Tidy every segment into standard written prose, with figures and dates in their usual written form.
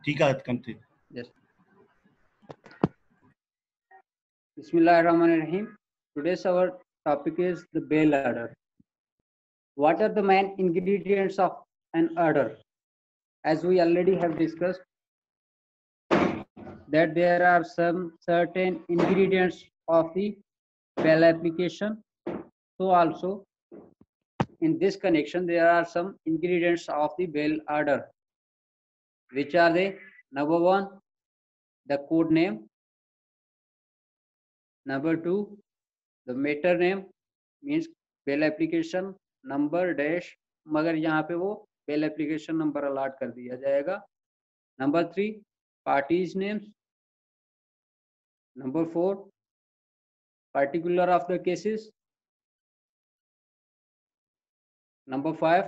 ठीक है, continue. Yes. Bismillahirrahmanirrahim. Today's our topic is the bail order. What are the main ingredients of an order? As we already have discussed, that there are some certain ingredients of the bail application. So also in this connection, there are some ingredients of the bail order, which are they? Number one, the code name. Number two, the matter name, means bail application number dash, मगर यहाँ पे वो bail application number allot कर दिया जाएगा. Number three, parties names. Number four, particular of the cases. Number five,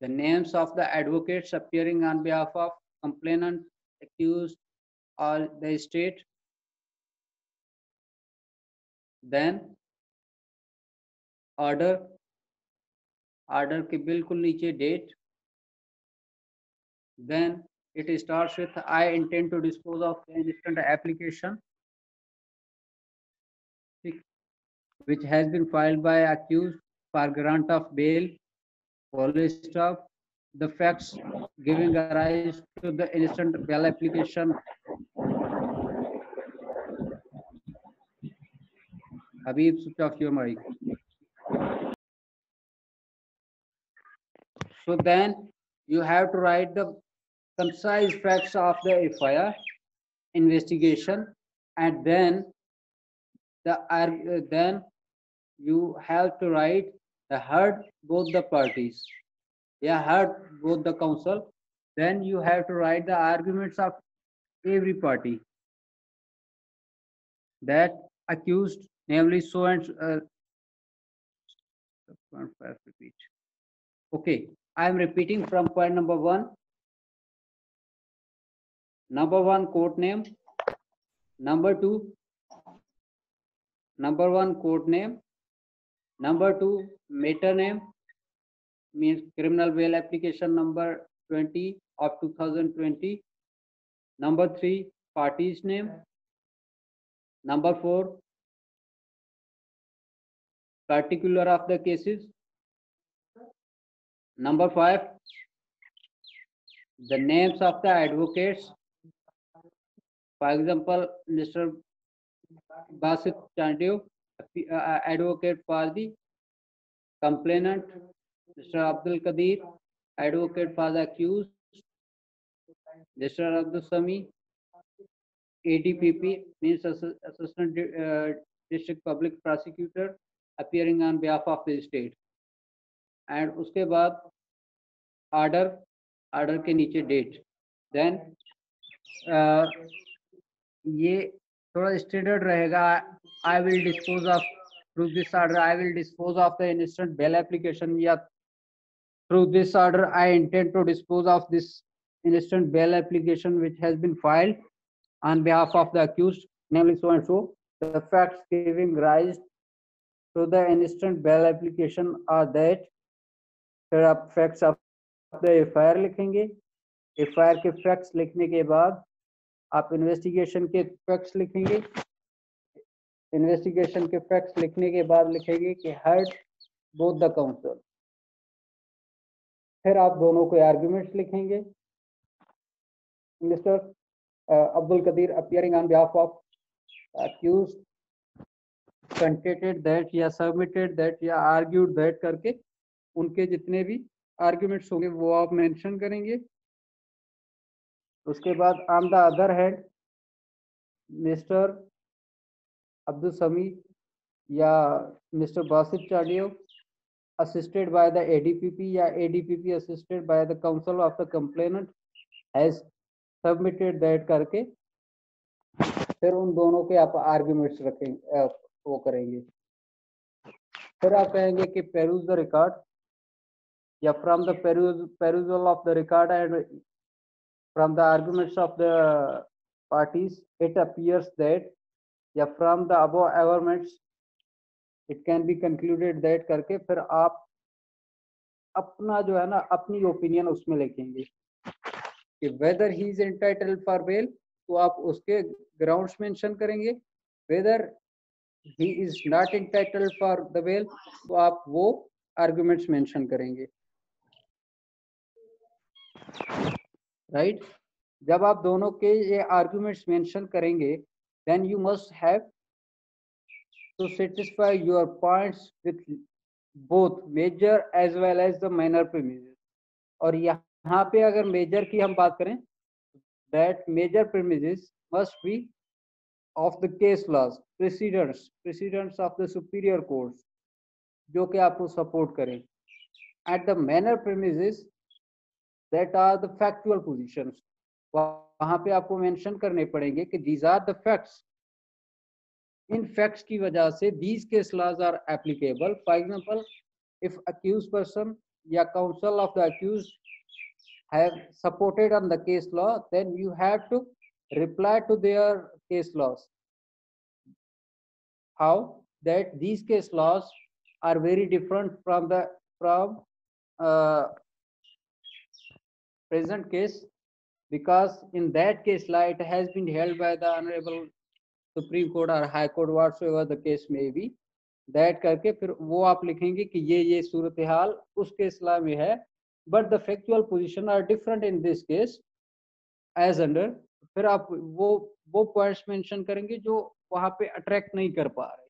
the names of the advocates appearing on behalf of complainant, accused, or the state. Then order के बिल्कुल नीचे date. Then it starts with I intend to dispose of the instant application which has been filed by accused for grant of bail. Full stop. The facts giving rise to the instant bail application. Habib, switch off your mic. So then you have to write the concise facts of the FIR investigation, and then you have to write the heard both the parties. Heard both the counsel. Then you have to write the arguments of every party. That accused, namely so and repeat. Okay, I am repeating from point number one. Number one, court name. Number two, number one, court name. Number two, matter name, means criminal bail application number 20 of 2020. Number three, parties name. Number four, particular of the cases. Number five, the names of the advocates. For example, Mr. Basit Chandiu, advocate for the complainant. Mr. Abdul Qadir, advocate for the accused. Mr. Abdul Sami, ADPP, means Assistant District Public Prosecutor, appearing on behalf of the state. And उसके बाद order के नीचे date. Then ये थोड़ा standard रहेगा. I will dispose of through this order. I will dispose of the instant bail application. या through this order I intend to dispose of this instant bail application which has been filed on behalf of the accused, namely so and so. The facts giving rise to the instant bail application are that. फिर आप facts of the FIR लिखेंगे. FIR के facts लिखने के बाद आप investigation के facts लिखेंगे. इन्वेस्टिगेशन के फैक्ट्स लिखने के बाद लिखेंगे कि हर्ड बोथ द काउंसिल. फिर आप दोनों के आर्ग्यूमेंट्स लिखेंगे. Mister Abdul Qadeer appearing on behalf of accused contended that या सबमिटेड दैट या आर्ग्यूड दैट करके उनके जितने भी आर्ग्यूमेंट्स होंगे वो आप मेंशन करेंगे. उसके बाद on the other hand mister Abdul Sami या mister Basit Chandio assisted by the ADPP या ADPP assisted by the counsel of the complainant has submitted that करके फिर उन दोनों के आप आर्ग्यूमेंट्स रखेंगे, वो करेंगे. फिर आप कहेंगे कि peruse the record या from the perusal of the record and from the arguments of the parties it appears that या from the above arguments it can be concluded that करके फिर आप अपना जो है ना अपनी ओपिनियन उसमें लिखेंगे. कि whether he is entitled for bail तो आप उसके ग्राउंड्स मेंशन करेंगे, whether he is not entitled for the bail तो आप वो आर्गुमेंट्स मेंशन करेंगे, राइट। जब आप दोनों के ये आर्गुमेंट्स मेंशन करेंगे then you must have to satisfy your points with both major as well as the minor premises. और यहाँ पे अगर मेजर की हम बात करें that major premises must be of the case laws precedents of the superior courts जो कि आपको सपोर्ट करें, at the minor premises that are the factual positions वहाँ पे आपको मेंशन करने पड़ेंगे कि these are the facts, in facts की वजह से these case laws are applicable. For example, if accused person या counsel of the accused have supported on the case law, then you have to reply to their case laws. How? That these case laws are very different from the present case, because in that case law it has been held by the honorable supreme court और high court whatsoever the case में भी that करके फिर वो आप लिखेंगे कि ये सूरत हाल उस केस ला में है, but the factual position are different in this case as under, फिर आप वो पॉइंट्स मेंशन करेंगे जो वहां पे अट्रैक्ट नहीं कर पा रहे।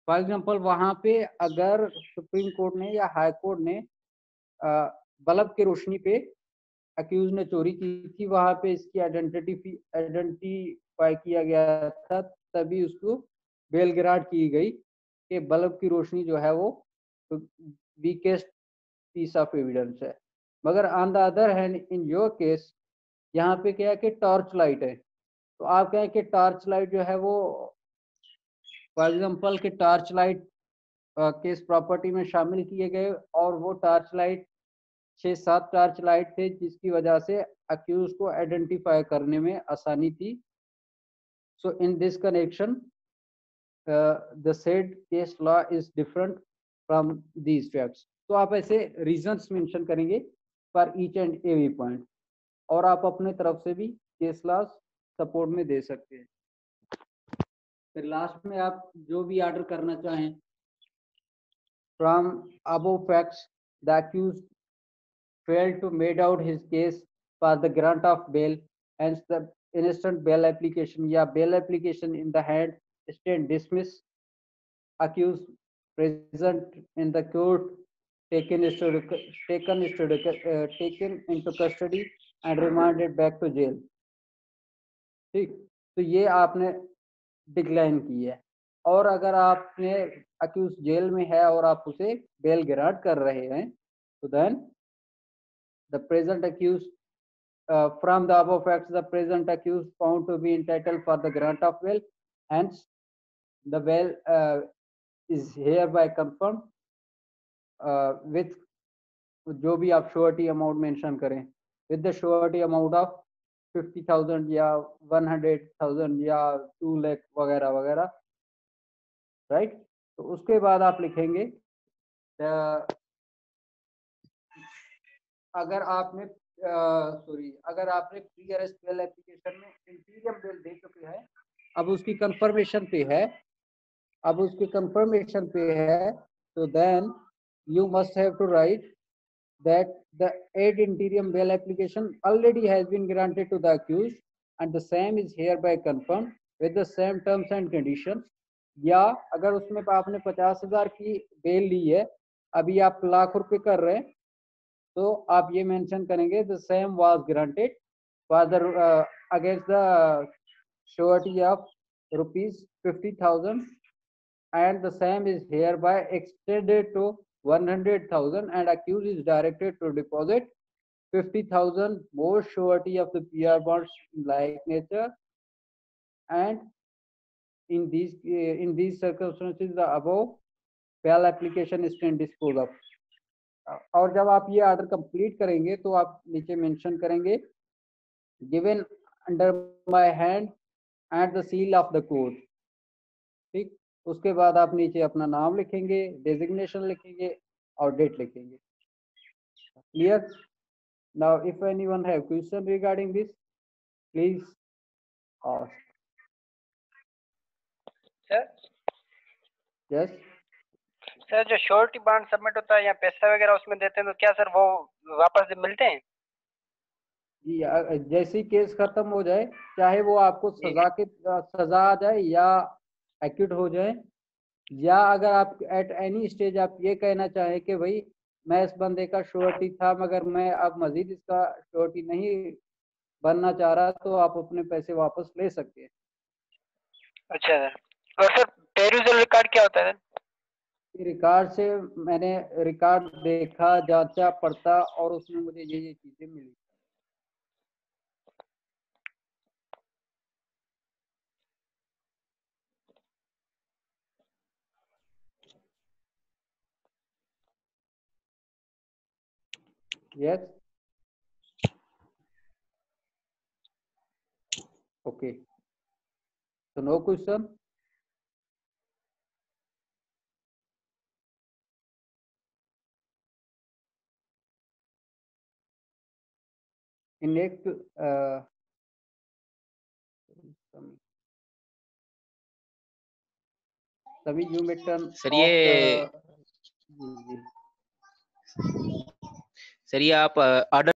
फॉर एग्जांपल वहां पे अगर सुप्रीम कोर्ट ने या हाई कोर्ट ने बल्ब की रोशनी पे अक्यूज ने चोरी की थी, वहां पे इसकी आइडेंटिफाई किया गया था, तभी उसको बेल ग्रांट की गई कि बल्ब की रोशनी जो है वो वीकेस्ट पीस ऑफ एविडेंस है। मगर on the other hand in your case यहाँ पे क्या है कि टॉर्च लाइट है, तो आप कहें कि टॉर्च लाइट जो है वो फॉर एग्जाम्पल कि टॉर्च लाइट केस प्रॉपर्टी में शामिल किए गए और वो टॉर्च लाइट 6-7 टॉर्च लाइट थे जिसकी वजह से अक्यूज को आइडेंटिफाई करने में आसानी थी। So in this connection the said case law is different from these facts. तो आप ऐसे रीजंस मेंशन करेंगे for each and every point, और आप अपने तरफ से भी केस लॉ सपोर्ट में दे सकते हैं। फिर लास्ट में आप जो भी ऑर्डर करना चाहें, from above facts the accused failed to made out his case for the grant of bail, hence the instant bail application या bail application in the hand stand dismissed, accused present in the court taken into custody and remanded back to jail। ठीक, तो ये आपने decline की है, और अगर आपने अक्यूज जेल में है और आप उसे बेल ग्रांट कर रहे हैं तो then the present accused from the above facts the present accused found to be entitled for the grant of bail, hence the bail is hereby confirmed with जो भी आप श्योरिटी अमाउंट मेंशन करें, with the surety amount of 50,000 या 100,000 या 2 लाख वगैरह वगैरह, right. तो उसके बाद आप लिखेंगे अगर आपने अगर आपने प्री अरेस्ट बेल एप्लीकेशन में इंटीरियम बेल दे चुके हैं, अब उसकी कंफर्मेशन पे है, तो then you must have to write that the ad interim bail application already has been granted to the accused and the same is hereby confirmed with the same terms and conditions। या अगर उसमें आपने 50,000 की bell ली है, अभी आप लाख रुपए कर रहे हैं, तो आप ये मेंशन करेंगे the same was granted for the against the surety of rupees 50,000 and the same is hereby extended to 100,000 and accused is directed to deposit 50,000 more surety of the PR bonds like nature, and in these circumstances the above bail application is can dispose of। और जब आप ये order complete करेंगे तो आप नीचे mention करेंगे given under my hand at the seal of the court. ठीक, उसके बाद आप नीचे अपना नाम लिखेंगे, डेजिग्नेशन लिखेंगे और डेट लिखेंगे। Clear? Now, if anyone have question regarding this, please ask. Sir Yes. Sir जो श्योरिटी बॉन्ड सबमिट होता है या पैसा वगैरह उसमें देते हैं तो क्या सर वो वापस मिलते हैं? जी, जैसे ही केस खत्म हो जाए, चाहे वो आपको सजा आ जाए या एक्यूट हो जाए, या अगर आप एट एनी स्टेज आप ये कहना चाहें कि भाई मैं इस बंदे का श्योरिटी था मगर मैं अब मजीद इसका श्योरिटी नहीं बनना चाह रहा, तो आप अपने पैसे वापस ले सकते हैं। अच्छा सर, और सर पेरूजल रिकॉर्ड क्या होता है सर? रिकॉर्ड से मैंने रिकॉर्ड देखा, जांचा, पढ़ता और उसमें मुझे ये चीजें मिली। Yes. Okay. So no question. In next, Sami, you may turn sir ये off the- सर ये आप ऑर्डर